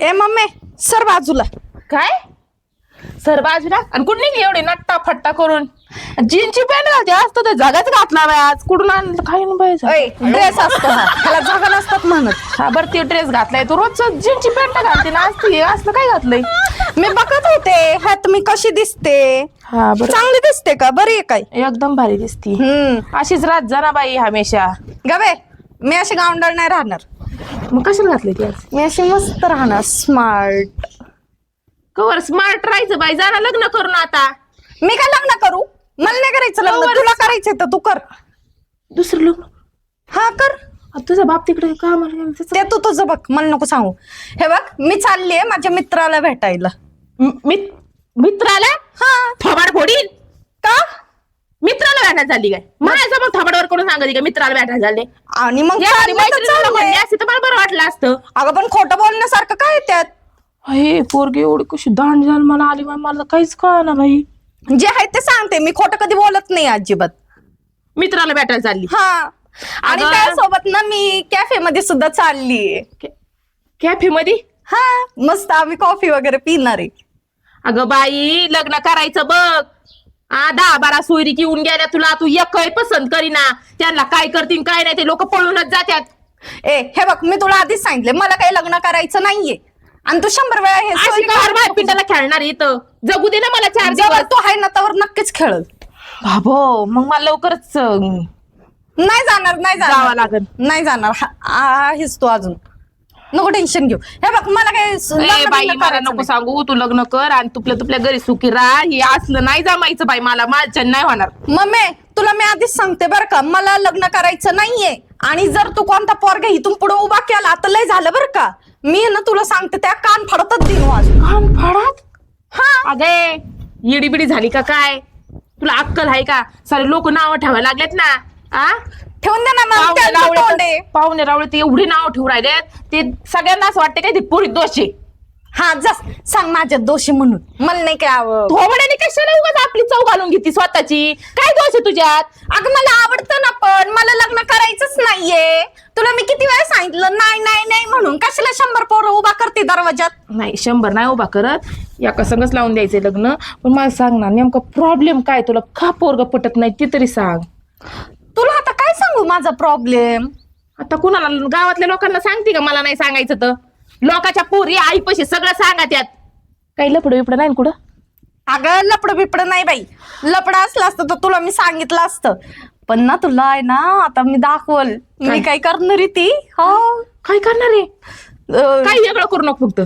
ए mummy sir बाजूला. काय sir बाजूला आणि कुठं निघली एवढी नट्टा फट्टा करून? जीनची पॅन्ट घालते असतं तर जगाच घातला बाय आज कुठून आणलं काय ना बाय ड्रेस असतो हा, त्याला जागा नसतात म्हणत. हा बरं ते ड्रेस घातलाय तू रोज जीनची पॅन्ट घालते ना आज हे असलं काय घातलंय? मी बघत होते ह्यात मी कशी दिसते. हा बरं चांगली दिसते का? बरी आहे काय? एकदम भारी दिसती. अशीच रात जाना बाई हमेशा. गबे मी अशी गावंडळ नाही राहणार. मग कशाला घातली ती आज? मी अशी मस्त राहणार स्मार्ट. कवर स्मार्ट राहायचं बाई जाना लग्न करून आता. मी काय लग्न करू? मला नाही करायचं लग्न. तुला करायचं तर तू कर. दुसरं लग्न हा कर. तुझा बाप तिकडे का मला ते तू तुझं बघ मला नको सांगू. हे बघ मी चाललीये माझ्या मित्राला भेटायला. मित्राला हा थोबाड फोडील का? मित्राला भेटायला झाली काय? माझ्या मग थोबाडवर करून सांगायची का मित्राला भेटायला झाले? आणि मग एखादी चाललं तर मैत्रिणीला चाललंय. म्हणली असती तर मला बरं वाटलं असतं. अगं पण खोटं बोलण्यासारखं काय आहे त्यात? हे पोरगी एवढी कशी दांड जाल मला आली बाई मला काहीच कळना बाई. जे आहे ते सांगते मी खोटं कधी बोलत नाही अजिबात. मित्राला भेटायला चालली हा आणि अगं. त्यासोबत ना मी कॅफे मध्ये सुद्धा चाललीये. कॅफे मध्ये? हा मस्त आम्ही कॉफी वगैरे पिणार आहे. अगं बाई लग्न करायचं बघ. 10-12 सोयरी घेऊन गेल्या तुला तू एक काही पसंत करीना. त्यांना काय करतील काय नाही ते लोक पळूनच जात्यात. ए हे बघ मी तुला आधीच सांगितले मला काही लग्न करायचं नाहीये. आणि तू 100 वेळा हे अशी सोयी कार बाय पिंडाला खेळणार इथं जगू दे ना मला 4 जेव्हा दिवस. तू आहे ना त्यावर नक्कीच खेळल. बाबो मग मला लवकरच नाही जाणार नाही जावं जाणार लागेल. नाही जाणार आहेस तू अजून. नको टेन्शन घेऊ. हे बघ मला काही ए बाई मला नको सांगू तू लग्न कर आणि तुपल्या घरी सुखी राहा. हे असलं नाही जमायचं बाई मला माझ्या नाही होणार. मम्मी तुला मी आधीच सांगते बरं का मला लग्न करायचं नाहीये. आणि जर तू कोणता पोरगा इथून पुढे उभा केला तर लय झालं बरं का. मी ना तुला सांगते त्या कान फाडतच दिन वाजून. कान फाडात? हा अगे येडी बिडी झाली का काय? तुला अक्कल आहे का? सारे लोक नाव ठेवायला लागलेत ना. ठेवून दे ना मग त्यांचं तोंड आहे. पाहुणे रावळे ते एवढे नाव ठेवू राहिलेत ते सगळ्यांना असं वाटतं काय ते पोरी दोषी. हा जस सांग माझ्यात दोषी म्हणून. मला नाही काय आवड. थोबड्याने कशाला उगाच आपली चव घालून घेतली स्वतःची? काय दोष आहे तुझ्यात? अगं मला आवडतं ना पण मला लग्न करायचंच नाहीये. तुला मी किती वेळा सांगितलं नाही नाही नाही म्हणून. कशाला 100 पोरं उभा करते दरवाजात? नाही 100 नाही उभा करत. एका संगच लावून द्यायचंय लग्न. पण मला सांग ना नेमका प्रॉब्लेम काय? तुला का पोरग पटत नाही ते तरी सांग. तुला आता काय सांगू माझा प्रॉब्लेम? आता कुणाला गावातल्या लोकांना सांगते का मला नाही सांगायचं तर? लोकांच्या पोरी आई पैसे सगळं सांगा त्यात. काही लपड बिपड नाही ना कुठं? अगं लपड बिपड नाही बाई. लपड असलं असतं तर तुला मी सांगितलं असतं. पण ना तुला आहे ना आता मी दाखवल मी काय करणार आहे ती. हो काय करणार आहे? काही वेगळं करू नको फक्त.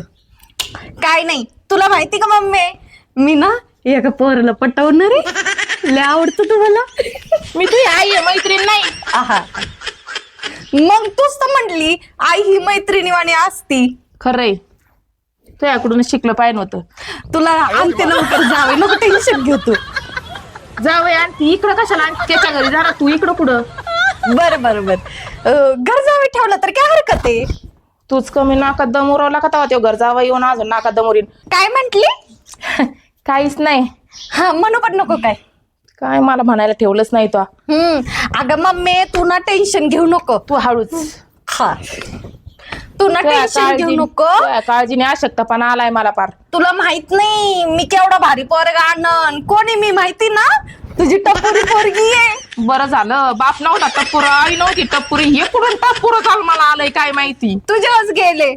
काय नाही तुला माहिती का मम्मी मी ना एका पोराला पटवणार आहे. लय आवडतं तुम्हाला. मी तुझी आई आहे मैत्रीण नाही. आहा मग तूच तर म्हटली आई ही मैत्रिणीवाणी असती. खरंय तुझ्याकडूनच शिकलं पाहिजे होतं. तुला आणते लवकर जावे नको टेन्शन घेऊ तू. जावं आणि ती इकडं कशाला आणि त्याच्या घरी जाणार तू इकडं कुठं? बर बर बर घर जावे ठेवलं तर काय हरकत आहे? तूच कमी नाकात दम उरवला का तेव्हा तो घर जावा येऊन अजून नाकात दम उरीन. काय म्हंटली? काहीच नाही. हा म्हणू पण नको काय. काय मला म्हणायला ठेवलंच नाही तो. अगं मम्मी तू ना टेन्शन घेऊ नको. तू हळूच. हा तू ना टेन्शन घेऊ नको. काळजीने अशक्तपणा आलाय मला पार. तुला माहित नाही मी केवढा भारी पोरगा आणन. कोणी मी माहिती ना तुझी टपोरी पोरगी आहे. बरं झालं बाप नव्हता टप्पुर आई नव्हती टप्पुरी. हे कुठून टप्पुर चाल मला आलंय काय माहिती. तुझ्याच गेले.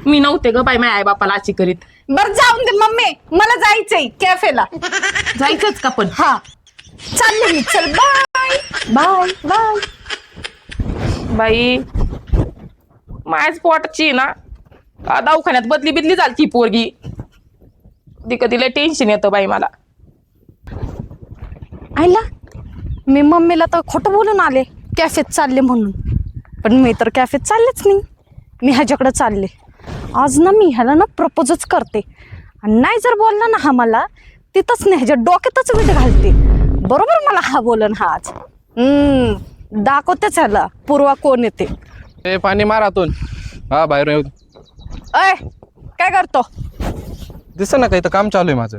मी नव्हते ग बाई माझ्या आई बापाला आची करीत. बर जाऊन दे मम्मी मला जायचंय कॅफेला. जायचंच का पण? हा चालले मी. चल बाय बाय बाय. बाई माझ्याच पोटाची ना दवाखान्यात बदली बिदली झाली ती पोरगी. कधी लय टेन्शन येतं बाई मला. आईला मी मम्मीला तर खोटं बोलून आले कॅफेत चालले म्हणून. पण मी तर कॅफेत चाललेच नाही. मी ह्याच्याकडे चालले. आज ना मी ह्याला ना प्रपोजच करते. आणि नाही जर बोलला ना हा मला तिथंच नाही ह्याच्या डोक्यातच वीट घालते. बरोबर मला हा बोलन हा आज. दाखवतेच ह्याला पूर्वा कोण येते. ए पाणी मारातून. हा बाहेर येऊ. अय काय करतो? दिस ना काही तर काम चालू आहे माझं.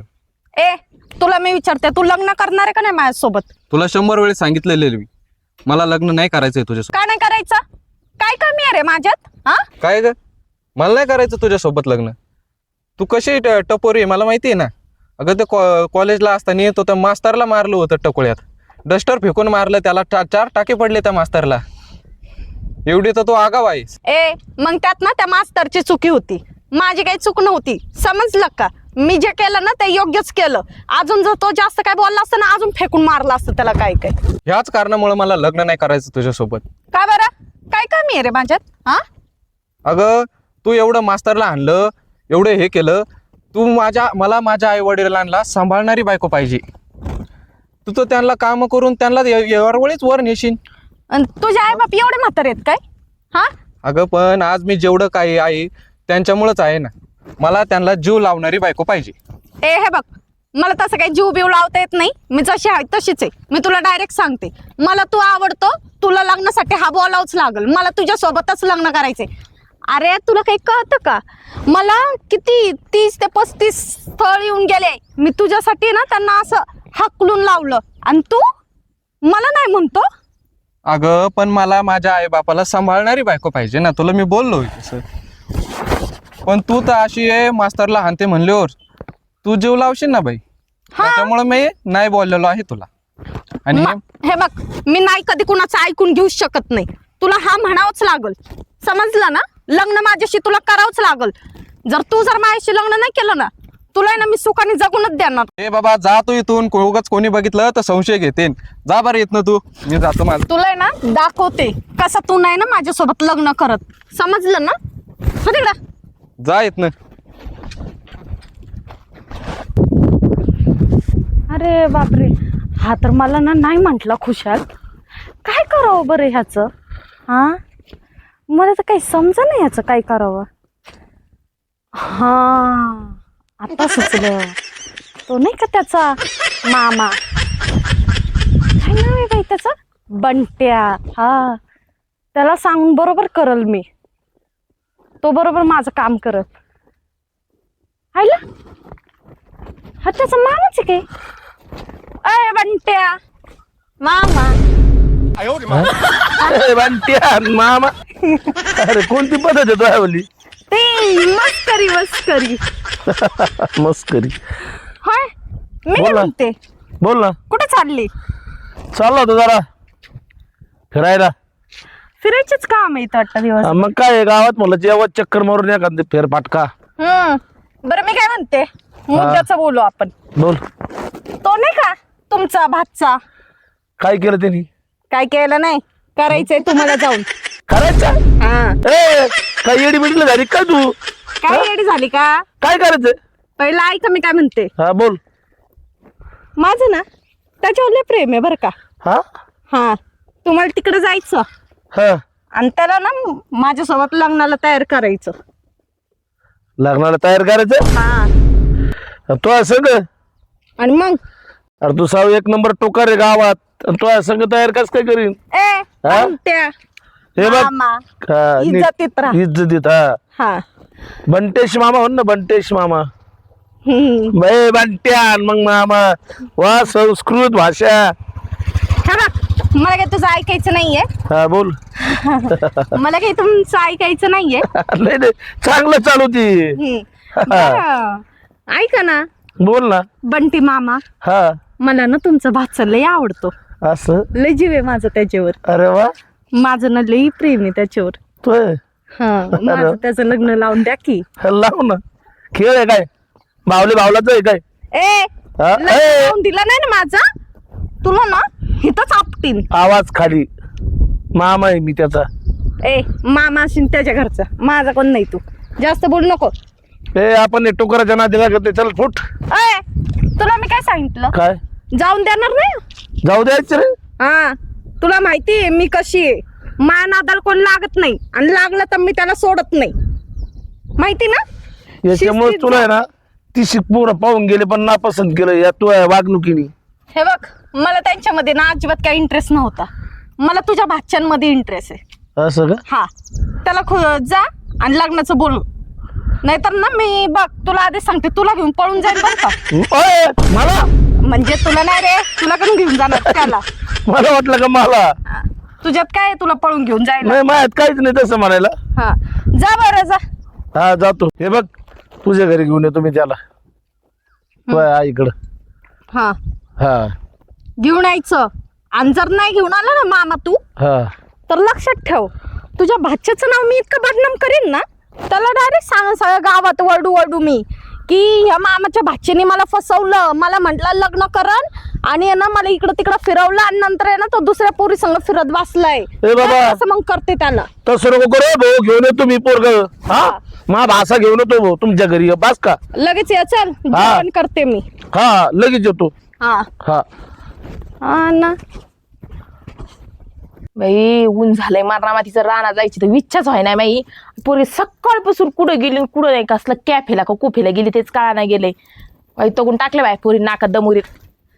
ए तुला मी विचारते तू लग्न करणार आहे का नाही माझ्यासोबत? तुला 100 वेळेस सांगितलेले मी मला लग्न नाही करायचंय तुझ्यासोबत. का नाही करायचं? काय कमी आहे रे माझ्यात? हा काय ग, मला नाही करायचं तुझ्यासोबत लग्न. तू कशी टपोरी आहे मला माहिती आहे ना. अगं ते कॉलेजला असताना येत होतं, मास्तरला मारलं होतं टकोळ्यात. डस्टर फेकून मारलं त्याला, 4 टाके पडले त्या मास्तरला. एवढी तर तू आगाव आहेस. ए मग त्यात ना त्या मास्तरची चुकी होती, माझी काही चूक नव्हती. समजलं का? मी जे केलं ना ते योग्यच केलं. अजून जर तो जास्त काय बोलला असतं ना, अजून फेकून मारला असतं त्याला. काय काय ह्याच कारणामुळे मला लग्न नाही करायचं तुझ्यासोबत. काय बरं, काय कमी आहे रे माझ्यात? हा अगं तू एवढं मास्तरला आणलं, एवढं हे केलं. तू मला माझ्या आई वडिलांना सांभाळणारी बायको पाहिजे. तू तर त्यांना काम करून त्यांना एवढीच वर नेशील. अन तुझे आई बाप एवढे म्हातारे आहेत काय? हा अगं पण आज मी जेवढं काही आहे त्यांच्यामुळेच आहे ना. मला त्यांना जीव लावणारी बायको पाहिजे. ए हे बघ, मला तसं काही जीव बिव लावता येत नाही. मी जशी आहे तशीच आहे. मी तुला डायरेक्ट सांगते, मला तू आवडतो. तुला लग्नासाठी हा बोलावंच लागल. मला तुझ्या सोबतच लग्न करायचंय. अरे तुला काही कळतं का? मला किती 30 ते 35 स्थळ येऊन गेले. मी तुझ्यासाठी ना त्यांना असं हाकलून लावलं, आणि तू मला नाही म्हणतो. अगं पण मला माझ्या आई बापाला सांभाळणारी बायको पाहिजे ना. तुला मी बोललो तसं. पण तू तर अशी आहे, मास्तरला हानते म्हणल्यावर तू जीव लावशील ना बाई. त्याच्यामुळे मी नाही बोललेलो आहे तुला. आणि हे बघ, मी नाही कधी कुणाचं ऐकून घेऊ शकत नाही. तुला हा म्हणावंच लागल. समजलं ना? लग्न माझ्याशी तुला करावंच लागल. जर माझ्याशी लग्न नाही केलं ना, तुला ना मी सुखाने जगूनच देणार. ए बाबा जा तू इथून. उगाच कोणी बघितलं तर संशय घेते. जा बरं येत ना तू. मी जातो माझं. तुला ना दाखवते कसं तू नाही ना माझ्यासोबत लग्न करत. समजलं ना? हो तिकडं. जा येत ना. अरे बापरे, हा तर मला ना नाही म्हटला खुशाल. काय करावं बरं ह्याचं? हा मला तर काही समजा नाही ह्याचं काय करावं. हा आता सुचलं. तो नाही का त्याचा मामा, काय नाव आहे बाई त्याचं? बंट्या. हा त्याला सांगून बरोबर करल मी. तो बरोबर माझं काम करत. आयला हा त्याचा मामाच आहे काय? अय बंट्या मामा. बंट्या मामा. अरे कोणती पद्धत आहे तुझ्यावली? ते मस्करी. मस्करी. होय मी काय बोल ना. म्हणते, बोल ना. कुठे चालली? चाललो होतो जरा फिरायला. फिरायचेच काम आहे इथं वाटतं दिवस. मग काय आहे, गावात म्हणलं जेव्हा चक्कर मारून या का फेरफाटका. बरं मी काय म्हणते, मुद्द्याचं बोलू आपण. बोल. तो नाही का तुमचा भातचा, काय केलं त्यांनी? काय केलं नाही, करायचंय तुम्हाला जाऊन. करायचं? हा काय येडी बिडली झाली काय तू? काय येडी झाली का? काय करायचं? पहिला ऐका मी काय म्हणते. हा बोल. माझं ना त्याच्यावर लय प्रेम आहे बरं का. हा हा तुम्हाला तिकडे जायचं हा आणि त्याला ना माझ्यासोबत लग्नाला तयार करायचं. लग्नाला तयार करायचं? हा तो असं आणि मग अरे तू साव 1 नंबर टोकार आहे गावात, तो संघ तयार कस काय करीन? ए बंट्या हे बघ. मामा, हा, नीट. इज्जतीत राहा. इज्जतीत. हा हा बंटेश मामा हो ना, बंटेश मामा. हम्म. बाई बंट्यान मग मामा. वा संस्कृत भाषा. हा बघ, मला काही तुझं ऐकायचं नाहीये. हा बोल. मला काही तुमचं ऐकायचं नाहीये. नाही नाही, चांगलं चालू ती. बरं, ऐका ना बोल ना. बंटी मामा, हा मला ना तुमचं भातचं लय आवडतो. असं? लय जीव आहे माझं त्याच्यावर. अरे वा. माझं ना लय प्रेम आहे त्याच्यावर. तो हा माझं त्याचं लग्न लावून द्या की. लाव ना. खेळ आहे काय? भावलाच आहे काय? ए हा? लग्न लावून दिला नाही ना माझा, तुला ना हिथंच आपटीन. आवाज खाली. मामा आहे मी त्याचा. ए मामा असेल त्याच्या घरचा, माझा कोण नाही. तू जास्त बोलू नको. ए आपण हे टोकराच्या नादी लागते. चल फुट. ए तुला मी काय सांगितलं? काय जाऊन देणार नाही. जाऊ द्यायचं रे? हा तुला माहिती आहे मी कशी आहे. माया नादाला कोण लागत नाही, आणि लागलं तर मी त्याला सोडत नाही, माहिती ना. याच्यामुळे शिस्तीत तुला जा. आहे ना ती शिकपूर पाहून गेले पण नापसंत केलं या तू वागणुकीने. हे बघ, मला त्यांच्यामध्ये ना अजिबात काही इंटरेस्ट नव्हता. मला तुझ्या भाच्यांमध्ये इंटरेस्ट आहे. असं का? हा त्याला जा आणि लग्नाचं बोलू, नाहीतर ना मी बघ तुला आधीच सांगते, तुला घेऊन पळून जाईल बरं का. ओय, मला म्हणजे तुला नाही रे, तुला पण घेऊन जाणार त्याला. मला वाटलं का मला. हा, तुझ्यात काय आहे तुला पळून घेऊन जायला? नाही माझ्यात काहीच नाही तसं म्हणायला. हा जा बरं जा. हा जातो. हे बघ तुझ्या घरी घेऊन येतो मी त्याला आईकडं. हा हा घेऊन यायचं. आणि जर नाही घेऊन आला ना मामा तू, हा तर लक्षात ठेव, तुझ्या भाच्याचं नाव मी इतकं बदनाम करीन ना, त्याला डायरेक्ट सांग सगळ्या गावात वरडू मी की ह्या मामाच्या भाच्याने मला फसवलं, मला म्हटलं लग्न करन आणि ना मला इकडं तिकडं फिरवलं आणि नंतर आहे ना तो दुसऱ्या पोरी संग फिरत बसलाय. ए बाबा. असं मग करते त्याला. तसं नको करू भाऊ. घेऊन येतो मी पोरग. हा मा भासा घेऊन येतो भाऊ तुमच्या घरी. बस का? लगेच ये चल, जेवण करते मी. हा लगेच येतो. हा हा हा ना. बाई ऊन झालंय मातीचं राणा जायची तर इच्छाच व्हाय नाही बाई. पोरी सकाळपासून कुठे गेली कुठं नाही, कसलं कॅफेला का कुफेला गेली तेच कळा नाही गेले बाई. तगून टाकले बाई पोरी नाकात दमुरीत.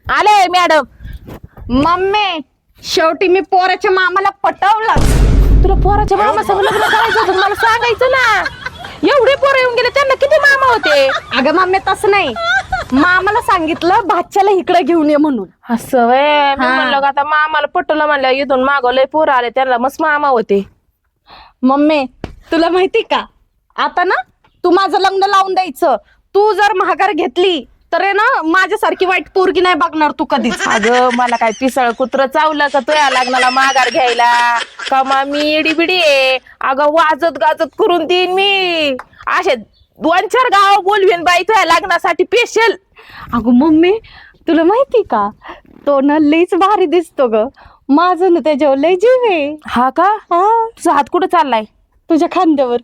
आले मॅडम. मम्मी शेवटी मी पोराच्या मामाला पटवलं. तुला पोराच्या मामा संग लग्न करायचं होतं मला सांगायचं ना. एवढे पोरं येऊन गेले त्यांना किती मामा होते. अगं मम्मी तसं नाही, मामाला सांगितलं भाच्याला इकडे घेऊन ये म्हणून. असं वय मी हा. म्हणलं का आता मामाला पटवलं म्हणलं इथून मागवलंय पोरं आले त्यांना मस्त मामा होते. मम्मी तुला माहिती का, आता ना तू माझं लग्न लावून द्यायचं. तू जर महागार घेतली तर आहे ना माझ्यासारखी वाईट पोरगी नाही बघणार तू कधीच. अगं मला काय पिसळ कुत्र चावलं का तुया लग्नाला माघार घ्यायला का मी एडी बिडी आहे. अगं वाजत गाजत करून देईन मी. असे 2-4 गाव बोलवीन बाई तुया लग्नासाठी स्पेशल. अगं मम्मी तुला माहिती का, तो ना लईच भारी दिसतो ग. माझं ना त्याच्यावर लय जीव आहे. हा का? हा तुझा हात कुठं चाललाय? तुझ्या खांद्यावर.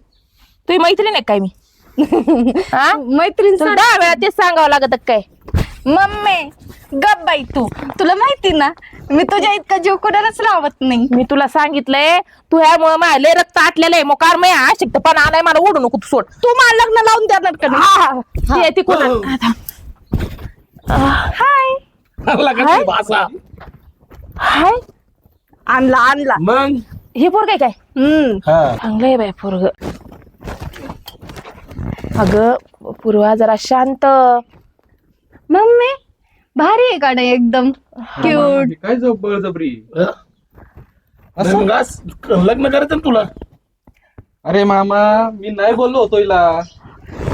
तुझी मैत्रीण आहे काय मी? हा मैत्रीण तुला 10 वेळा तेच सांगावं लागत काय? मम्मी गप बाई तुला माहिती ना मी तुझ्या इतका जीव कोणालाच लावत नाही. मी तुला सांगितलंय तू ह्यामुळे माझ्या लय रक्त आटलेलं आहे. मग कार मी आशिकपणा आलाय मला ओढू नको तू सोड. तू मला लग्न लावून देणार का नाही? ते कोण हाय भाषा हाय आणला मग हे पोरग काय? हा चांगलंय बाय पोरग. अगं पूर्वा जरा शांत. मम्मी भारी आहे का नाही एकदम क्यूट. काय बळजबरी. मग आज लग्न करायचं ना तुला. अरे मामा मी नाही बोललो होतो हिला.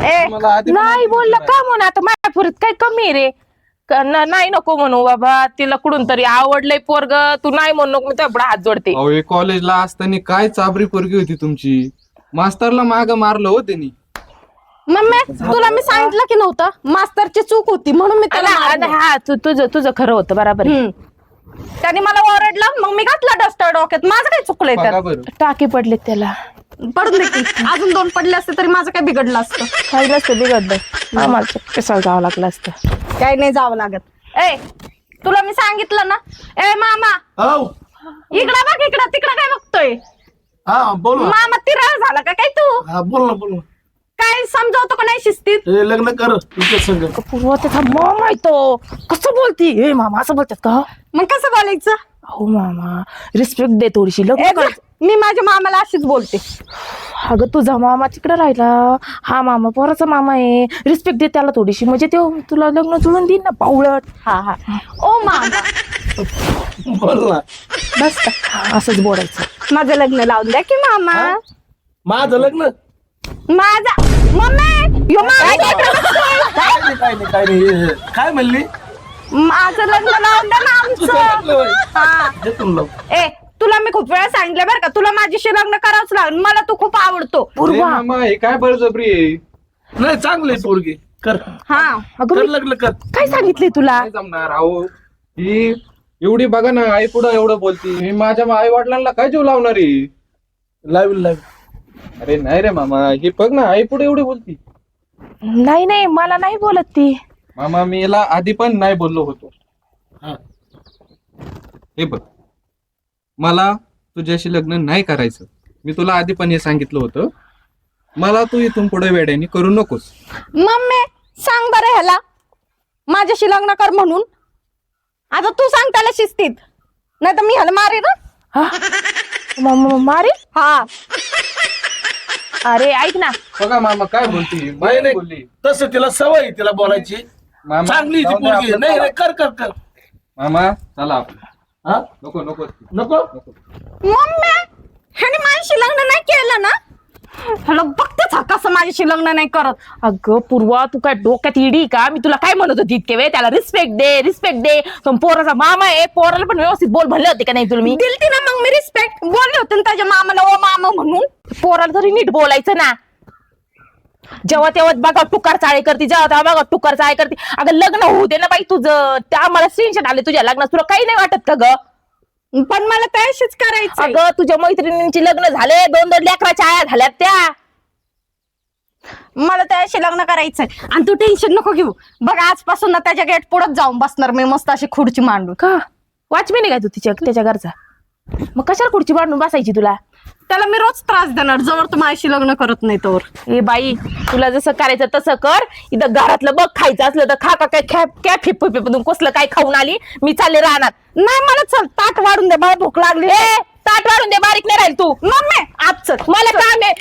ए मला आधी नाही बोललं का म्हणून आता माझ्या पुरीत काय कमी आहे रे. नाही नको म्हणू बाबा. तिला कुठून तरी आवडलंय पोरग. तू नाही म्हणू नको. मी तुझ्या हात जोडते. अहो हे कॉलेजला असताना काय चाबरी पोरगी होती तुमची. मास्तरला माग मारलं हो त्यांनी. मम्मी तुला मी सांगितलं की नव्हतं, मास्तरची चूक होती म्हणून मी त्याला मारलं. हा तुझं खरं होतं बरोबर आहे. त्याने मला ओरडलं मग मी घातलं डस्टर डोक्यात. माझं काय चुकलंय बघा त्यात? बरं. टाके पडले त्याला. पडून दे की. अजून 2 पडले असते तरी माझं काय बिघडलं असतं? काही नसतं बिघडलं. आम्हाला कशाला जावं लागलं असतं. काही नाही जावं लागत. ए तुला मी सांगितलं ना. ए मामा हो इकडं बघ, इकडं तिकडं काय बघतोय? हा बोल ना. मामा तिराळ झाला का काय तू? हा बोल ना. काय समजावतो का नाही शिस्तीत? हे लग्न कर तुझ्या संग. पूर्व त्याचा मामा आहे तो. कसं बोलती हे मामा असं बोलतात का? मग कसं बोलायचं? हो मामा रिस्पेक्ट दे थोडीशी. ए, लग्न कर. मी माझ्या मामाला अशीच बोलते. अगं तुझा मामा तिकडे राहिला. हा मामा पोराचा मामा आहे. रिस्पेक्ट दे त्याला थोडीशी. म्हणजे ते तुला लग्न जुळून देईन ना पावळट. हा ओ मामा बोल ना. बस का? असंच बोलायचं. माझं लग्न लावून द्या की मामा. माझं लग्न माझा मम्मी यो मामा इकडं बघतोय. काय नाही काय म्हणली. माझं लग्न लावून द्या ना आमचं. हा हे तुला ए तुला मी खूप वेळा सांगितलं बरं का, तुला माझ्याशी लग्न करावंच लागेल. मला तू खूप आवडतो. अरे मामा हे काय बळजबरी आहे. नाही चांगली पोरगी कर. हा अगं कर मी लग्न कर. काय सांगितलंय तुला? नाही जमणार. अहो ही एवढी बघा ना आई पुढं एवढं बोलती. मी माझ्या आई वडिलांना काय जीव लावणार आहे. लावी अरे नाही रे मामा ही बघ ना आई पुढे एवढी बोलती. नाही मला नाही बोलत ती. मामा मी याला आधी पण नाही बोललो होतो. हा. हे बघ मला तुझ्याशी लग्न नाही करायचं. मी तुला आधी पण हे सांगितलं होतं. मला तू इथून पुढे वेड्याने करू नकोस. मम्मी सांग बरं ह्याला माझ्याशी लग्न कर म्हणून. आता तू सांग त्याला शिस्तीत, नाही तर मी ह्याला मारेन ना. मारे. हा अरे ऐक ना. बघा मामा काय बोलती. नाही नाही बोलली तसं तिला सवय आहे तिला बोलायची. मामा चांगली ती जाऊ दे पोरगी. आपलं नाही चला. नाही कर कर कर. मामा चला आपलं. हा नको नको नको मम्मी ह्याने माझ्याशी लग्न नाही केलं ना, ह्याला बघतेच हा कसं माझ्याशी लग्न नाही करत. अगं पूर्वा तू काय डोक्यात इडी का? मी तुला काय म्हणत होती इतके वेळ, त्याला रिस्पेक्ट दे. तो पोराचा मामा आहे, पोराला पण व्यवस्थित बोल म्हणले होते का नाही तुला मी? दिलती ना मग मी रिस्पेक्ट, बोलले होते ना त्याच्या मामाला ओ मामा म्हणून. पोराला तरी नीट बोलायचं ना. जेव्हा तेव्हा बघा टुकार चाळे करते, जेव्हा तेव्हा बघा टुकार चाळे करते. अगं लग्न होऊ दे ना बाई तुझं, त्या आम्हाला टेन्शन आले तुझ्या लग्नात. तुला काही नाही वाटत का ग? पण मला त्याशीच करायचं. अगं तुझ्या मैत्रिणींची लग्न झाले, 2-2 लेकराच्या आया झाल्यात त्या. मला त्याशी लग्न करायचंय आणि तू टेन्शन नको घेऊ. बघ आजपासून ना त्याच्या गेट पुढेच जाऊन बसणार मी मस्त अशी खुर्ची मांडून. का वॉचमॅन आहे का तू त्याच्या घरचा? मग कशाला खुर्ची बांधून बसायची तुला? त्याला मी रोज त्रास देणार जवळ तू माझ्याशी लग्न करत नाही तोवर. ए बाई तुला जसं करायचं तसं कर. इथं घरातलं बघ, खायचं असलं तर खा. काय फिपून कसलं काय खाऊन आली? मी चालले राहणार. नाही मला चल ताट वाढून दे, मला भूक लागली. ए ताट वाढून दे, बारीक नाही राहील तू. मम्मी आज चल मला काम आहे.